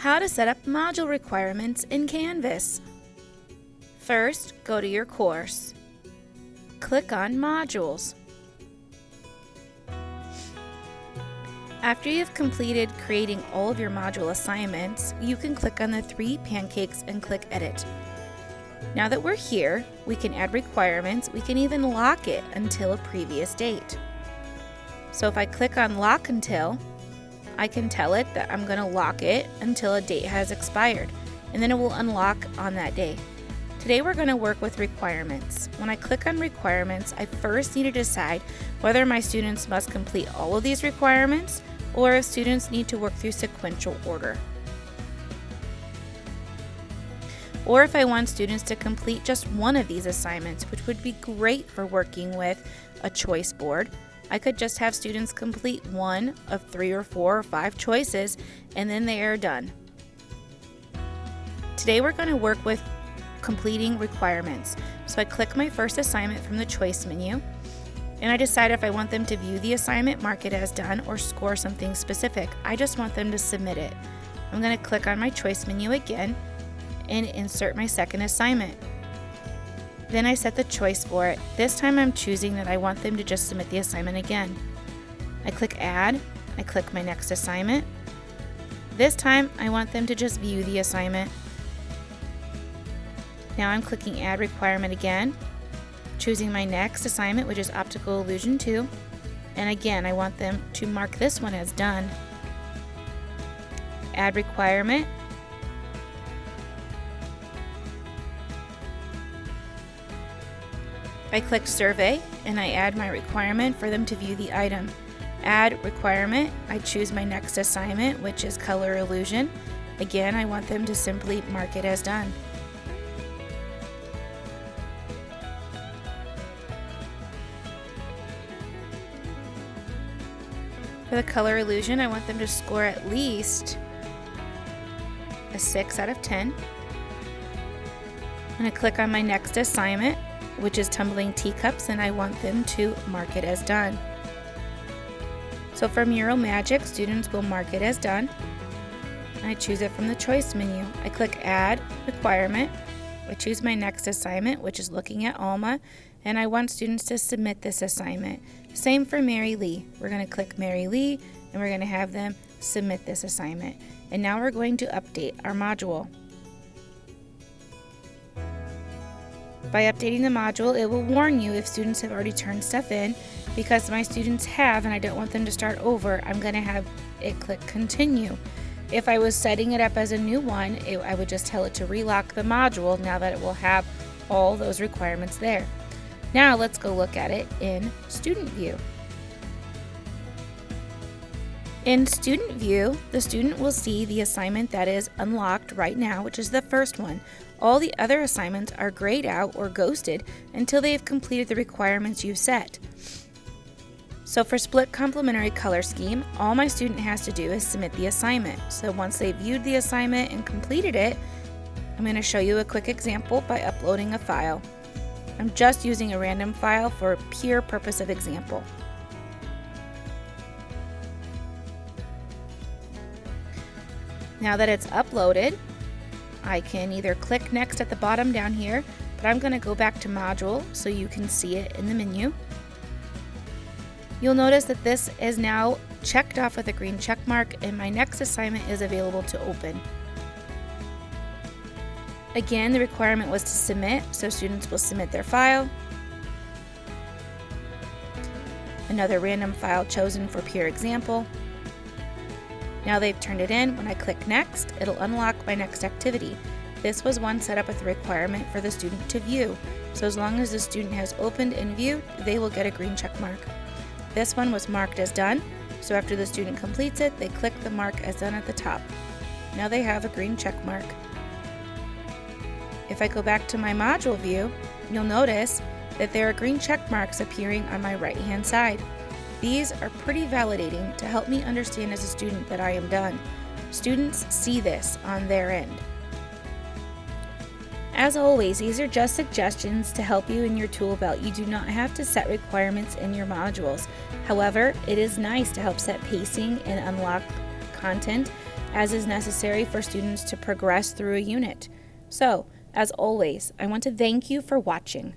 How to set up module requirements in Canvas. First, go to your course. Click on Modules. After you've completed creating all of your module assignments, you can click on the three pancakes and click Edit. Now that we're here, we can add requirements. We can even lock it until a previous date. So if I click on Lock Until, I can tell it that I'm going to lock it until a date has expired, and then it will unlock on that day. Today we're going to work with requirements. When I click on requirements, I first need to decide whether my students must complete all of these requirements or if students need to work through sequential order. Or if I want students to complete just one of these assignments, which would be great for working with a choice board. I could just have students complete one of 3 or 4 or 5 choices, and then they are done. Today we're going to work with completing requirements. So I click my first assignment from the choice menu, and I decide if I want them to view the assignment, mark it as done, or score something specific. I just want them to submit it. I'm going to click on my choice menu again and insert my second assignment. Then I set the choice for it. This time I'm choosing that I want them to just submit the assignment again. I click Add. I click my next assignment. This time I want them to just view the assignment. Now I'm clicking Add Requirement again, choosing my next assignment, which is Optical Illusion 2. And again, I want them to mark this one as done. Add Requirement. I click Survey and I add my requirement for them to view the item. Add Requirement, I choose my next assignment, which is Color Illusion. Again, I want them to simply mark it as done. For the Color Illusion, I want them to score at least a 6 out of 10. I'm going to click on my next assignment, which is Tumbling Teacups, and I want them to mark it as done. So for Mural Magic, students will mark it as done. I choose it from the choice menu. I click Add Requirement. I choose my next assignment, which is Looking at Alma, and I want students to submit this assignment. Same for Mary Lee. We're going to click Mary Lee, and we're going to have them submit this assignment. And now we're going to update our module. By updating the module, it will warn you if students have already turned stuff in. Because my students have and I don't want them to start over, I'm going to have it click Continue. If I was setting it up as a new one, I would just tell it to relock the module now that it will have all those requirements there. Now let's go look at it in Student View. In Student View, the student will see the assignment that is unlocked right now, which is the first one. All the other assignments are grayed out or ghosted until they have completed the requirements you've set. So for Split Complementary Color Scheme, all my student has to do is submit the assignment. So once they've viewed the assignment and completed it, I'm going to show you a quick example by uploading a file. I'm just using a random file for pure purpose of example. Now that it's uploaded, I can either click Next at the bottom down here, but I'm going to go back to Module so you can see it in the menu. You'll notice that this is now checked off with a green check mark, and my next assignment is available to open. Again, the requirement was to submit, so students will submit their file. Another random file chosen for pure example. Now they've turned it in. When I click Next, it'll unlock my next activity. This was one set up with a requirement for the student to view. So as long as the student has opened and viewed, they will get a green check mark. This one was marked as done, so after the student completes it, they click the mark as done at the top. Now they have a green check mark. If I go back to my module view, you'll notice that there are green check marks appearing on my right-hand side. These are pretty validating to help me understand as a student that I am done. Students see this on their end. As always, these are just suggestions to help you in your tool belt. You do not have to set requirements in your modules. However, it is nice to help set pacing and unlock content as is necessary for students to progress through a unit. So, as always, I want to thank you for watching.